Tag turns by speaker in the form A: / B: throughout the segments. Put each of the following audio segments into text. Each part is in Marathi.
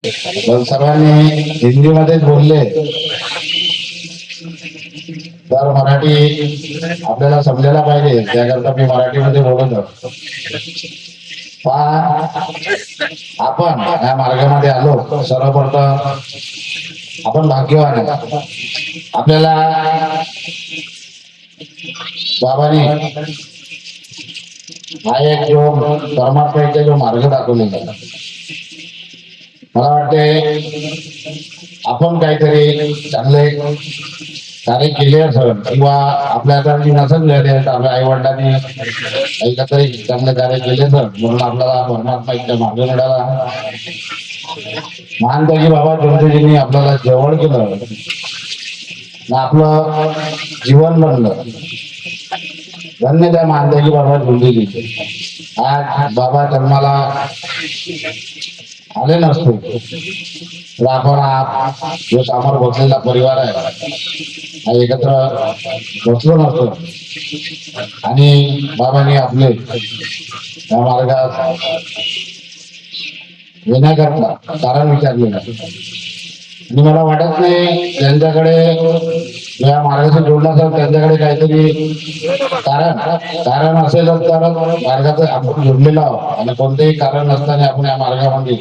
A: पण सर्वांनी हिंदीमध्येच बोलले तर मराठी आपल्याला समजायला पाहिजे, त्याकरता मी मराठीमध्ये बोलत होतो. आपण या मार्गामध्ये आलो, सर्वप्रथम आपण भाग्यवान आहे. आपल्याला बाबांनी हा एक जो परमात्म्याचा जो मार्ग दाखवलेला, मला वाटते आपण काहीतरी चांगले कार्य केले असेल किंवा आपल्या हाताने नसेल झाले, आपल्या आई वडिलांनी एकत्री चांगले कार्य केले असेल म्हणून आपल्याला परमात्मा इतका मार्ग मिळाला. महानताजी बाबा जोंधळेजींनी आपल्याला जवळ केलं, आपलं जीवन बनलं. धन्य त्या महानताजी बाबा जोंधळेजी. आज बाबा जन्माला आले नसते तर आपण जो समोर बसलेला परिवार आहे हा एकत्र बसलो नसतो. आणि बाबांनी आपले त्या मार्गात येण्याकरता कारण विचारलेलं. आणि मला वाटत नाही त्यांच्याकडे या मार्गाशी जोडला असेल, त्यांच्याकडे काहीतरी कारण असेल तर मार्गाचं आपण जोडलेलो आहोत. आणि कोणतेही कारण नसताना आपण या मार्गामध्ये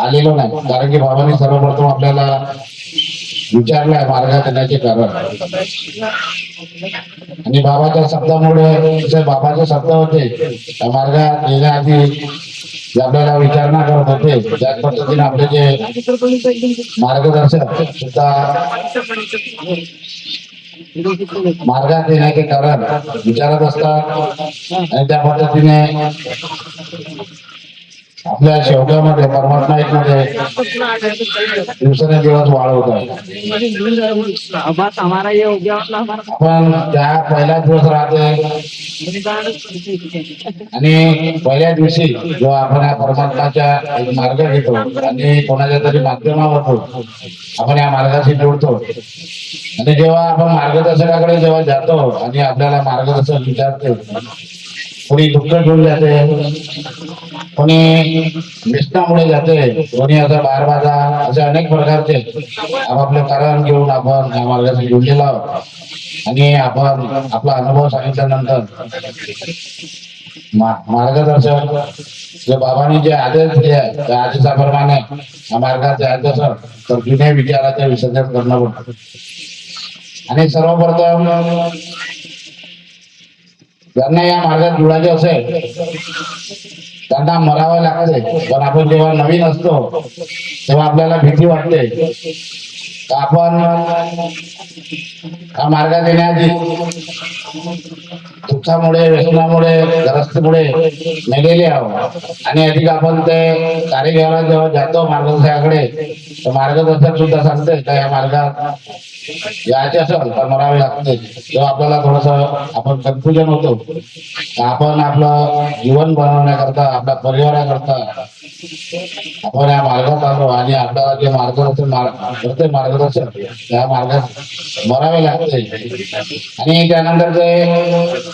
A: आलेलो नाही. कारण की बाबांनी सर्वप्रथम आपल्याला विचारलंय मार्गात येण्याचे कारण. आणि बाबाच्या शब्दामुळे बाबाचे शब्द होते त्या मार्गात येण्याआधी आपल्याला विचारणा करत होते, त्याच पद्धतीने आपले जे मार्गदर्शक सुद्धा मार्गात येण्याचे कारण विचारत असतात. आणि त्या पद्धतीने आपल्या शेवटामध्ये परमात्मा एक मध्ये दिवसेंदिवस वाढवत आहे. आपण त्या पहिला दिवस राहते आणि पहिल्या दिवशी जेव्हा आपण या परमात्माच्या एक मार्ग घेतो आणि कोणाच्या तरी माध्यमावर आपण या मार्गाशी जोडतो. आणि जेव्हा आपण मार्गदर्शकाकडे जेव्हा जातो आणि आपल्याला मार्गदर्शक विचारते, कोणी दुःख घेऊन जाते, कोणी व्यसनामुळे जाते, कोणी असं बारबाजा, असे अनेक प्रकारचे आपापले कारण घेऊन आपण या मार्गाशी जोडलेलो आहोत. आणि आपण आपला अनुभव सांगितल्यानंतर मार्गदर्शक जे बाबांनी जे आदेश दिले आहे त्या आदेशाप्रमाणे या मार्गात जायचं असेल तर जुन्या विचाराचे विसर्जन करणं पडतं. आणि सर्वप्रथम ज्यांना या मार्गात जुळायचे असेल त्यांना मरावं लागते. पण आपण जेव्हा नवीन असतो तेव्हा आपल्याला भीती वाटते. आपण हा मार्गात येण्याआधी दुःखामुळे, व्यसनामुळे, ग्रस्तीमुळे मेलेले आहोत. आणि अधिक आपण ते कार्य घ्यायला जेव्हा जातो मार्गदर्शकाकडे तर मार्गदर्शक सुद्धा सांगते का या मार्गात यायचे असेल तर मरावे लागते. तेव्हा आपल्याला थोडस आपण कन्फ्युजन होतो. आपण आपलं जीवन बनवण्याकरता, आपल्या परिवाराकरता आपण या मार्गात आलो आणि आपल्याला जे मार्गदर्शक त्या मार्गात मरावे लागते. आणि त्यानंतर ते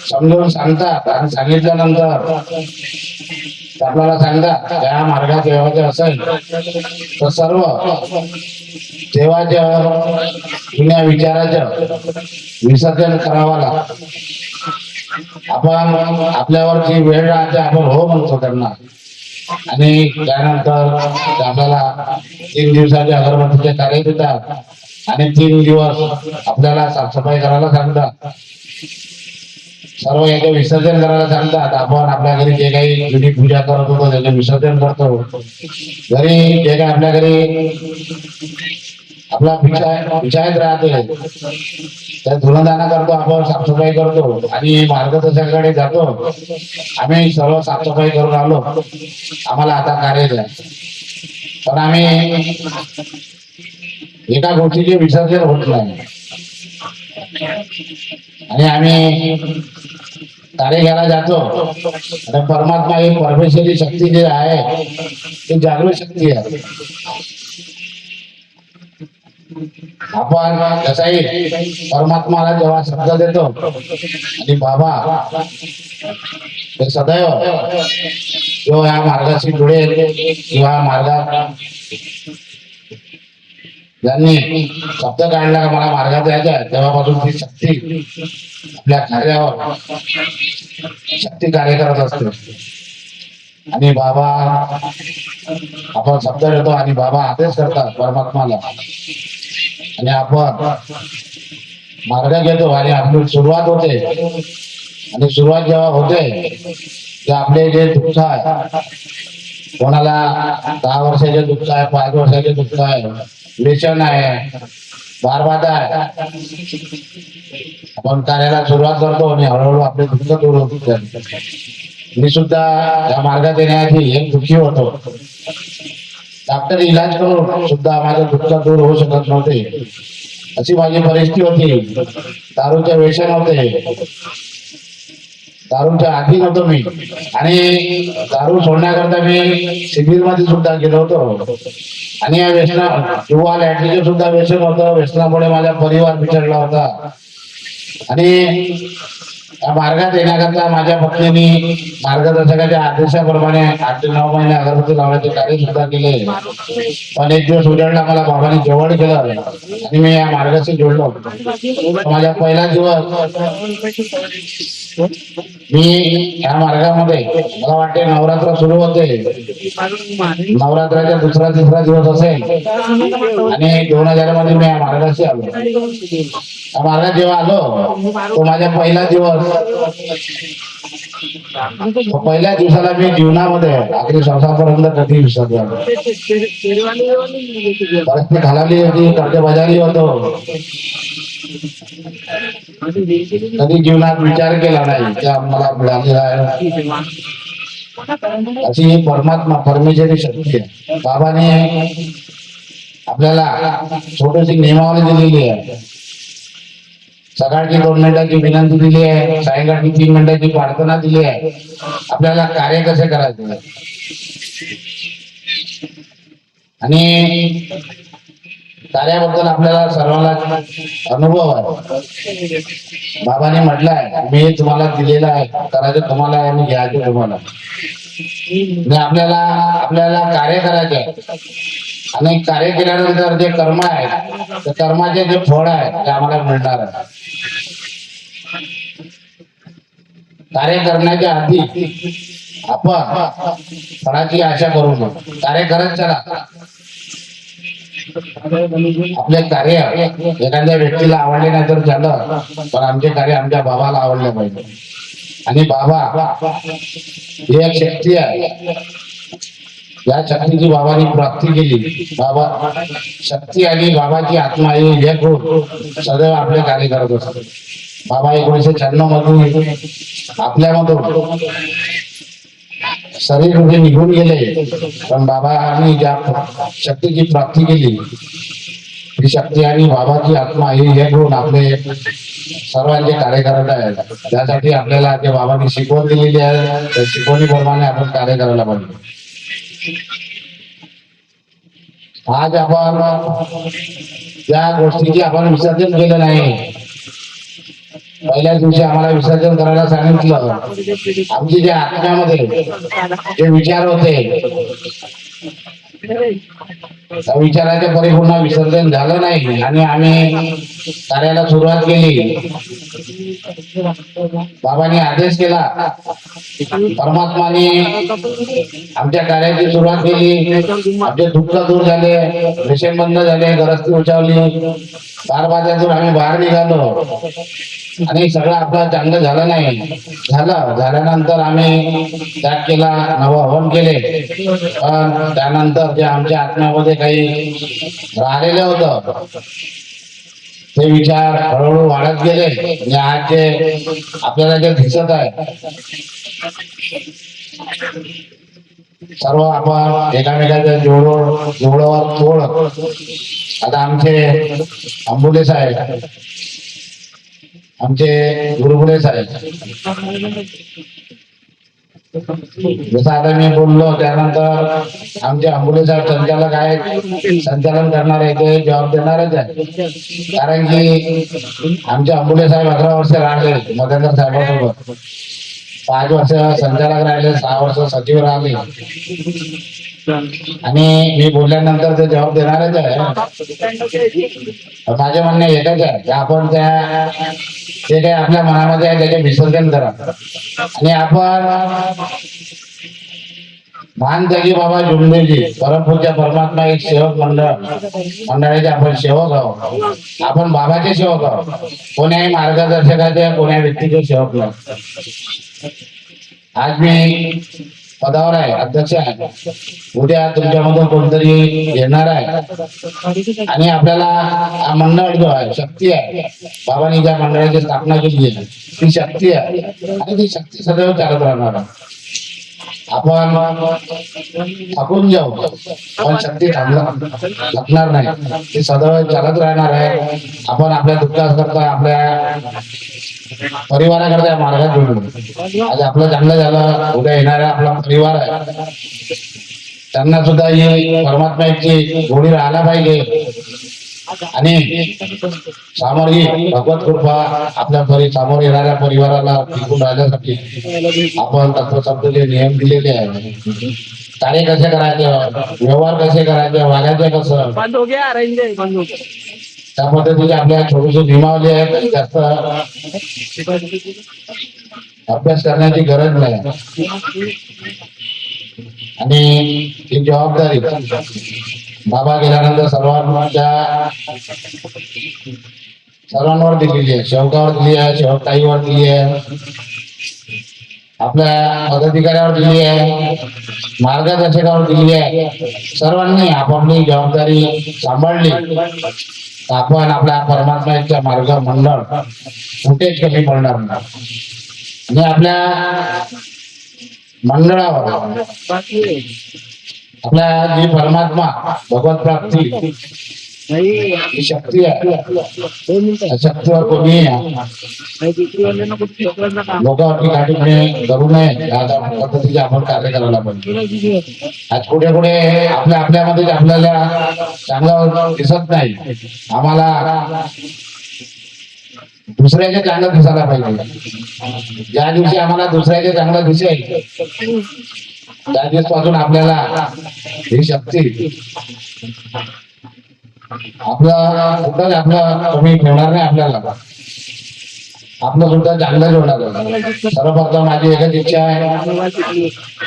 A: समजून सांगतात आणि सांगितल्यानंतर आपल्याला सांगतात त्या मार्गात जेव्हाचे असेल तर सर्व देवाच्या जुन्या विचाराचं विसर्जन करावं लागतं. आपण आपल्यावर जी वेळ राहते आपण हो म्हणतो त्यांना. आणि त्यानंतर आपल्याला 3 दिवसाचे अगरबत्तीचे कार्य देतात आणि 3 दिवस आपल्याला साफसफाई करायला सांगतात. सर्व याचे विसर्जन करायला सांगतात. आपण आपल्या घरी जे काही जुनी पूजा करत होतो त्याचे विसर्जन करतो. घरी जे काही आपल्या घरी आपला विचार राहते त्या धुणदाना करतो, आपण साफसफाई करतो आणि मार्गदर्शकाकडे जातो. आम्ही सर्व साफसफाई करून आलो, आम्हाला आता कार्य द्या. पण आम्ही एका गोष्टीचे विसर्जन होत नाही आणि आम्ही कार्य घ्यायला जातो. आणि परमात्मा ही परमेश्वरी शक्ती जी आहे ती जागृत शक्ती आहे. आपण जसाही परमात्माला जेव्हा शब्द देतो आणि बाबा ते सदैव जो या मार्गाशी जुळेल किंवा मार्गात ज्यांनी शब्द काढला का मला मार्गात यायचा आहे, तेव्हापासून ती शक्ती आपल्या कार्यावर शक्ती कार्य करत असते. आणि बाबा आपण शब्द देतो आणि बाबा आदेश करतात परमात्माला, आणि आपण मार्ग घेतो आणि आपली सुरुवात होते. आणि सुरुवात जेव्हा होते ते आपले जे दुःख आहे, कोणाला 10 वर्षाचे दुःख आहे, 5 वर्षाचे दुःख आहे, व्यसन आहे, बारबाधा आहे, आपण कार्याला सुरुवात करतो आणि हळूहळू आपले दुःख दूर होते. मी सुद्धा या मार्गात येण्याआधी एक दुःखी होतो. डॉक्टर इलाज करून सुद्धा माझं दुःख दूर होऊ शकत नव्हते, अशी माझी परिस्थिती होती. दारूचे व्यसन होते, दारूच्या आधी नव्हतो मी, आणि दारू सोडण्याकरता मी शिबिर मध्ये सुद्धा गेलो होतो. आणि या व्यसना किंवा लॅटरीचे सुद्धा व्यसन होतं. व्यसनामुळे माझा परिवार बिछडला होता. आणि या मार्गात येण्याकरता माझ्या पत्नीने मार्गदर्शकाच्या आदेशाप्रमाणे 8 ते 9 महिने अगरबत्ती लावण्याचे कार्य सुद्धा केले. पण एक दिवस उजाडला, मला बाबांनी जवळ केलं आणि मी या मार्गाशी जोडलो. माझा पहिला दिवस मी या मार्गामध्ये, मला वाटते नवरात्र सुरू होते, नवरात्राचा 2-3 दिवस असेल, आणि 2000 मध्ये मी या मार्गाशी आलो. या मार्गात जेव्हा आलो तो माझा पहिला दिवस. पहिल्या दिवसाला मी जीवनामध्ये आखरी श्वासापर्यंत कधी विसरलो. परिस्थिती खालावली होती, कर्ज बाजारी होतो, कधी जीवनात विचार केला नाही की मला मिळालेला आहे. अशी ही परमात्मा परमेश्वरी शक्ती आहे. बाबाने आपल्याला छोटीशी नियमावली दिलेली आहे. सकाळची 2 मिनिटाची विनंती दिली आहे, सायंकाळची 3 मिनिटाची प्रार्थना दिली आहे. आपल्याला कार्य कसे करायचे आणि कार्याबद्दल आपल्याला सर्वांना अनुभव आहे. बाबाने म्हटलंय, मी तुम्हाला दिलेला आहे, करायचं तुम्हाला आहे आणि घ्यायचं तुम्हाला. आपल्याला आपल्याला कार्य करायचे आहे, आणि कार्य केल्यानंतर जे कर्म आहे, त्या कर्माचे जे फळ आहे ते आम्हाला मिळणार आहे. कार्य करण्याच्या आधी आपण फळाची आशा करू नये. कार्य करत चला. आपले कार्य एखाद्या व्यक्तीला आवडले नाही तर झालं, पण आमचे कार्य आमच्या बाबाला आवडले पाहिजे. आणि बाबा ही एक शक्ती आहे. या शक्तीची बाबांनी प्राप्ती केली. बाबा शक्ती आणि बाबाची आत्मा हे एक होत सदैव आपले कार्य करत असते. बाबा 1996 मधून आपल्यामधून शरीर म्हणजे निघून गेले, पण बाबांनी ज्या शक्तीची प्राप्ती केली, ही शक्ती आणि बाबाची आत्मा हे एक होऊन आपले सर्वांचे कार्य करत आहेत. त्यासाठी आपल्याला ते बाबांनी शिकवण दिलेली आहे, त्या शिकवणीप्रमाणे आपण कार्य करायला पाहिजे. आज आपण ज्या गोष्टीची आपण विसर्जन केलं नाही, पहिल्या दिवशी आम्हाला विसर्जन करायला सांगितलं. आमची जे आत्म्यामध्ये जे विचार होते, त्या विचाराचे परिपूर्ण विसर्जन झालं नाही, आणि आम्ही कार्याला सुरुवात केली. बाबांनी आदेश केला, परमात्माने आमच्या कार्याची सुरुवात केली. आमचे दुःख दूर झाले, व्यसन बंद झाले, गरजती उचावली, बारबाजातून आम्ही बाहेर निघालो, आणि सगळं आपलं चांगलं झालं नाही. झाल्यानंतर आम्ही त्याग केला, नवहवन केले. पण त्यानंतर जे आमच्या आत्म्यामध्ये काही राहिलेलं होतं, ते विचार हळूहळू वाढत गेले. आणि आज जे आपल्याला जे दिसत आहे, सर्व आपण एकामेकाच्या जोडावर तोड. आता आमचे आंबुले साहेब, आमचे गुरुकुले साहेब, जसं आता मी बोललो, त्यानंतर आमचे आंबुले साहेब संचालक आहेत, संचालन करणारे ते जबाब देणारच आहे. कारण की आमचे आंबुले साहेब 11 वर्ष राहिले मध्यंतर साहेबांसोबत. 5 वर्ष संचालक राहिले, 6 वर्ष सचिव राहिले आणि मी बोलल्यानंतर ते जबाब देणारच आहे. माझे म्हणणे एकच आहे की आपण त्या जे काही आपल्या मनामध्ये आहे त्याचे विसर्जन करा आणि आपण मान जगी बाबा जुमदेवजी परमपूज्य परमात्मा एक सेवक मंडळाचे आपण सेवक आहोत. आपण बाबाचे सेवक आहोत, कोण्याही मार्गदर्शकाचे कोण्या व्यक्तीचे सेवक नाही. आज मी पदावर आहे, अध्यक्ष आहे. उद्या तुमच्यामधून कोणतरी येणार आहे आणि आपल्याला हा मंडळ जो आहे शक्ती आहे, बाबांनी ज्या मंडळाची स्थापना केली आहे ती शक्ती आहे आणि ती शक्ती सदैव चालत राहणार आहे. आपण थकून जाऊ पण शक्ती थकणार नाही, ती सदैव चालत राहणार आहे. आपण आपल्या दुःखाकरता आपल्या परिवाराकरता मार्गात जोडू. आज आपलं चांगलं झालं, उद्या येणारा आपला परिवार आहे त्यांना सुद्धा ही परमात्म्याची गोडी राहायला पाहिजे आणि सामोरी भगवत कृपा आपल्या सामोर येणाऱ्या परिवाराला टिकून राहण्यासाठी आपण तत्वशब्दाचे नियम दिलेले आहे. कार्य कसे करायचे, व्यवहार कसे करायचे, वागायचे कसं, त्या पद्धतीचे आपल्या छोटेसे नियमावली आहे. जास्त अभ्यास करण्याची गरज नाही आणि ही जबाबदारी बाबा गेल्यानंतर सर्वांवर दिलेली आहे. सेवकावर दिली आहे, सेवकताईवर दिली आहे, आपल्या पदाधिकाऱ्यावर दिली आहे, मार्गदर्शकावर दिली आहे. सर्वांनी आपापली जबाबदारी सांभाळली आपण आपल्या परमात्म्याच्या मार्ग मंडळ कुठेच कमी पडणार नाही आणि आपल्या मंडळावर आपल्या जी परमात्मा भगवत प्राप्ती ही शक्ती आहे, शक्तीवर कोणी लोकांवरती काठीने करू नये. अशा पद्धतीचे आपण कार्य करायला पाहिजे. आज कुठे कुठे आपल्यामध्ये आपल्याला चांगलं दिसत नाही, आम्हाला दुसऱ्याचे चांगलं दिसायला पाहिजे. ज्या दिवशी आम्हाला दुसऱ्याचे चांगलं दिसेल त्या दिवसपासून आपल्याला ही शक्ती आपलं कमी ठेवणार नाही. आपल्याला आपलं सुद्धा चांगलं ठेवणार. सर्वप्रथम माझी एकच इच्छा आहे,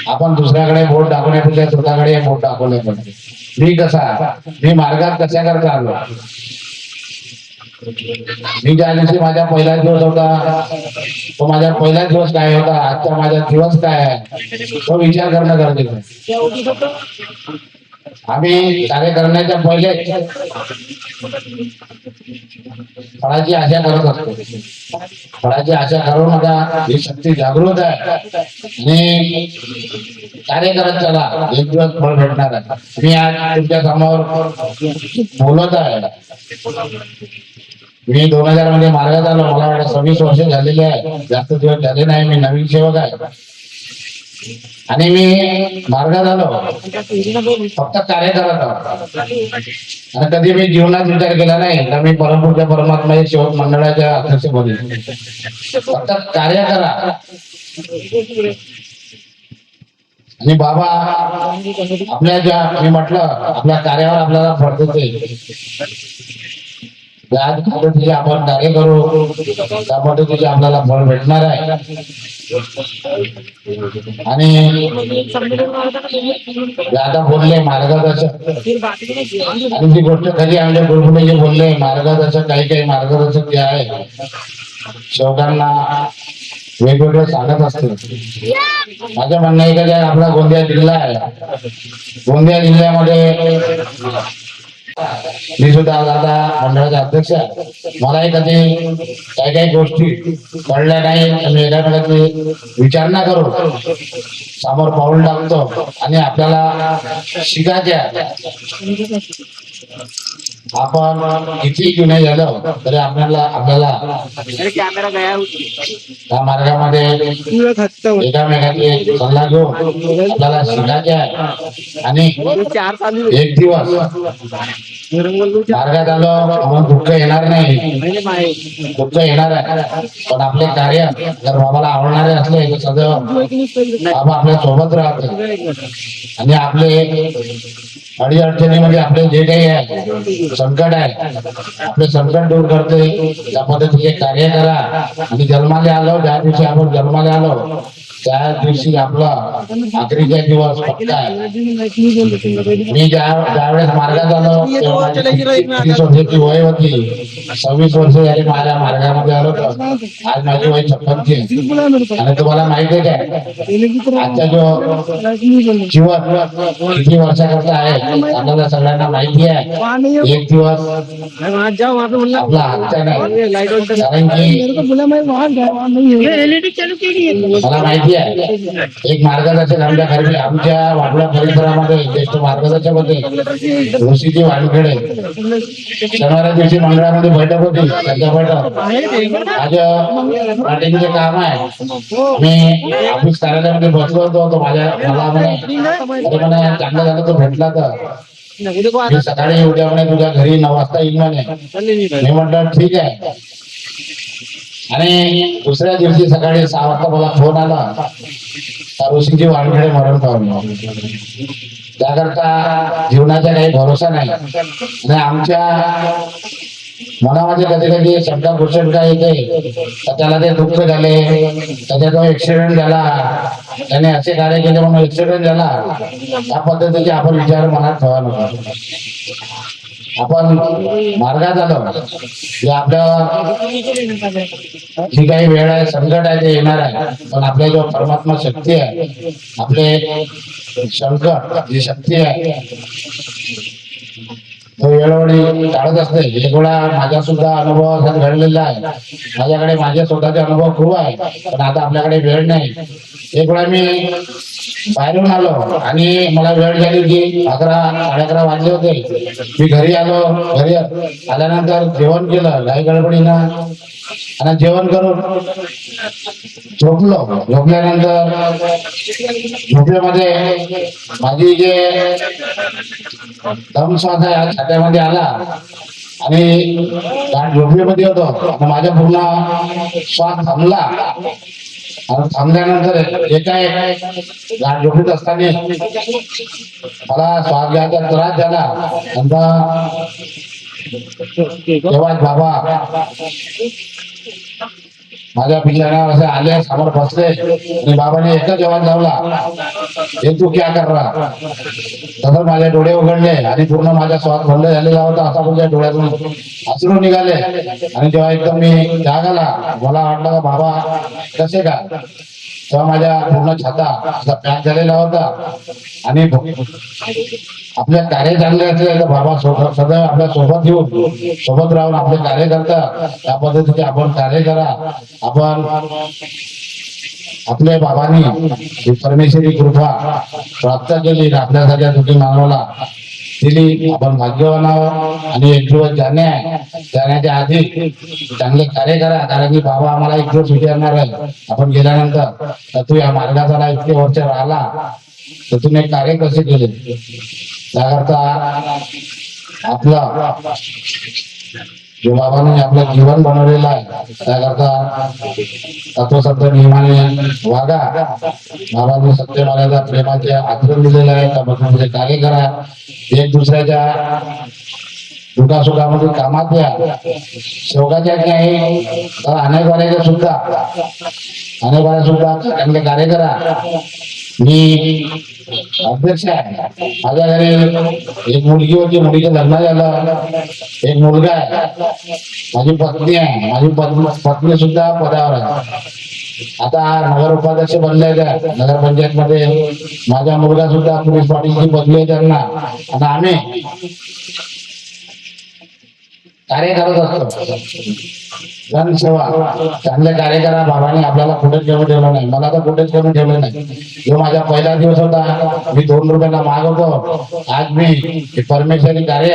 A: आपण दुसऱ्याकडे बोट दाखवण्यापेक्षा स्वतःकडे बोट दाखवले पाहिजे. मी मार्गात कशा करता आलो, मी ज्या दिवशी माझा पहिला दिवस होता तो माझा पहिला दिवस काय होता, आजचा माझा दिवस काय आहे तो विचार करणं गरजेचं आहे. आम्ही कार्य करण्याच्या पहिले फळाची आशा करत असतो. फळाची आशा करू नका, ही शक्ती जागृत आहे आणि कार्य करत चला, एक दिवस फळ भेटणार आहे. मी आज तुमच्या समोर बोलत आहे. मी 2000 मध्ये मार्गात आलो, मला वाटतं 26 वर्ष झालेले आहे, जास्त दिवस झाले नाही. मी नवीन सेवक आहे आणि मी मार्गात आलो फक्त कार्य करत आहोत आणि कधी मी जीवनात विचार केला नाही तर मी परमपूज्य परमात्मा सेवक मंडळाच्या अध्यक्ष बनेल. फक्त कार्य करा आणि बाबा आपल्या ज्या मी म्हटलं आपल्या कार्यावर आपल्याला फळ देते. ज्या पद्धतीचे आपण कार्य करू त्या पद्धतीचे आपल्याला फळ भेटणार आहे. आणि आता बोलले मार्गदर्शक आणि जी गोष्ट कधी आमच्या गुरुकुले जे बोलले मार्गदर्शक, काही मार्गदर्शक जे आहे शेवटांना वेगवेगळे सांगत असते. माझं म्हणणं आहे का आपला गोंदिया जिल्हा आहे, गोंदिया जिल्ह्यामध्ये मी सुद्धा आता मंडळाचा अध्यक्ष आहे. मलाही कधी काही गोष्टी कळल्या नाही, मी एखाद्याची विचारणा करू समोर पाऊल टाकतो आणि आपल्याला शिकायचे आपण किती जुने झालो तरी आपल्याला
B: कॅमेरा गया
A: त्या मार्गामध्ये एकामेकाचे सल्ला घेऊन आपल्याला शिकायचे आहे आणि
B: 4 चालू
A: एक दिवस मार्गात आलो म्हणून दुःख येणार नाही, दुःख येणार आहे, पण आपले कार्य जर बाबाला आवडणारे असले तर सदैव बाबा आपल्या सोबत राहते आणि आपले अडी अडचणीमध्ये आपले जे काही आहे संकट आहे आपले संकट दूर करते त्या पद्धतीचे कार्य करा आणि जन्माला आलो ज्या दिवशी आपण जन्माला आलो त्या दिवशी आपला आखरीचा दिवस पक्का आहे. मी ज्यावेळेस मार्गात आलो तेव्हा माझी 30 वर्षाची वय होती, 26 वर्ष झाली माझ्या मार्गामध्ये आलो तर आज माझी वय 56 आहे. आणि तुम्हाला माहिती आहे काय आजचा जो जीवन किती वर्षाकरता आहे आपल्याला सगळ्यांना माहिती आहे. एक दिवस आपला हातचा नाही, कारण की मला माहिती एक मार्गदर्शक आमच्या वाटल्या परिसरामध्ये ज्येष्ठ मार्गदर्शक होते ऋषीजी वानखेडे. शनिवारी दिवशी मंडळामध्ये बैठक होती, त्यांच्या बैठक आज पाटीलचे काम आहे. मी ऑफिस कार्यालयामध्ये बसलो होतो तो मला म्हणे चांगलं झालं तो भेटला तर मी सकाळी उद्या म्हणे तुझ्या घरी 9 वाजता येईल म्हणे. मी म्हटलं ठीक आहे. आणि दुसऱ्या दिवशी सकाळी 6 वाजता मला फोन आला ऋषीजी वानखेडे मरण पावले. त्याकरता जीवनाचा काही भरोसा नाही आणि आमच्या मनामध्ये कधी कधी शंका कुशंका येते तर त्याला ते दुःख झाले, त्याचा तो ऍक्सिडेंट झाला, त्याने असे कार्य केले म्हणून ऍक्सिडेंट झाला, या पद्धतीचे आपण विचार मनात ठेवा नको. आपण मार्गात आलो की आपल्या जी काही वेळ आहे संकट आहे ते येणार आहे, पण आपल्या जो परमात्मा शक्ती आहे आपले संकट जी शक्ती आहे तो वेळोवेळी टाळत असते. एक वेळा माझा सुद्धा अनुभव असा घडलेला आहे, माझ्याकडे माझे स्वतःचे अनुभव खूप आहे पण आता आपल्याकडे वेळ नाही. एक वेळा मी बाहेरून आलो आणि मला वेळ झाली की 11-11:30 वाजले होते. मी घरी आलो, घरी आल्यानंतर जेवण केलं काही गडबडीनं आणि जेवण करून झोपलो. झोपल्यानंतर झोपेमध्ये माझी जे दम श्वास आहे छात्यामध्ये आला आणि झोपेमध्ये होतो आणि माझा पूर्ण श्वास थांबला आणि थांबल्यानंतर एकाएक गाठ झोपीत असताना मला श्वास घ्यायचा त्रास झाला. तेव्हा बाबा माझ्या बिचारावर असे आले, समोर बसले आणि बाबाने एकच जवाब लावला, हे तू क्या कर रहा. तसं माझे डोळे उघडले आणि पूर्ण माझा श्वास बंद झालेला होता. असा माझ्या डोळ्यातून अश्रू निघाले आणि जेव्हा एकदम मी जाग आला मला वाटलं बाबा कसे का, तेव्हा माझ्या पूर्ण छाता असा पॅक झालेला होता. आणि आपले कार्य चांगले असले तर बाबा सदैव आपल्या सोबत येऊन सोबत राहून आपले कार्य करतात. त्या पद्धतीने आपण कार्य करा. आपण आपल्या बाबांनी परमेश्वरी कृपा प्राप्त केली आपल्यासारख्या दुःखी मानवाला दिली. आपण भाग्यवान आहोत आणि एक दिवस जाण्याच्या आधी चांगले कार्य करा, कारण की बाबा आम्हाला एक दिवस विचारणार आहे आपण गेल्यानंतर तर तू या मार्गाचा इतके वर्ष राहिला तर तुम्ही कार्य कसे केले. त्याकरता आपला जो बाबांनी आपलं जीवन बनवलेलं आहे त्याकरता तत्वशब्द नियमाने वागा. बाबांनी सत्य मर्यादा प्रेमाचे आचरण दिलेलं आहे. त्या पद्धतीने कार्य करा. एक दुसऱ्याच्या दुःखासुखामध्ये कामात या. शोकाच्या नाही तर अनेकवाऱ्याच्या सुद्धा चांगले कार्य करा. मी अध्यक्ष आहे. माझ्या घरी एक मुलगी होती, मुलीचं लग्न झालं. एक मुलगा आहे, माझी पत्नी आहे. माझी पत्नी सुद्धा पदावर आहे. आता नगर उपाध्यक्ष बनले नगरपंचायत मध्ये. माझा मुलगा सुद्धा पोलीस पाटीलची बदली आहे त्यांना. आणि आम्ही कार्य करत असतो. जनसेवा चांगले कार्य करा. बाबांनी आपल्याला कुठेच कमी ठेवलं नाही, मला तर कुठेच कमी ठेवलं नाही. जो माझा पहिला दिवस होता मी 2 रुपयाला मागवतो, आज मी परमेश्वरी कार्य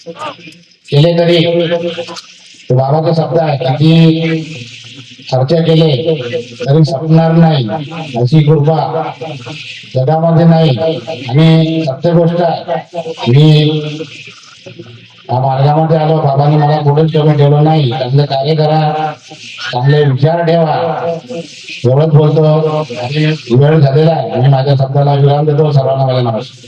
A: केले तरी तो बाबाचा शब्द आहे, किती खर्च केले तरी संपणार नाही अशी कृपा जगामध्ये नाही. आणि सत्य गोष्ट आहे, मी या मार्गामध्ये आलो, बाबांनी मला कुठेच कमी ठेवलं नाही. चांगले कार्य करा, चांगले विचार ठेवा, एवढंच बोलतो. आणि वेळ झालेला आहे, मी माझ्या शब्दाला विराम देतो. सर्वांना माझा नमस्कार.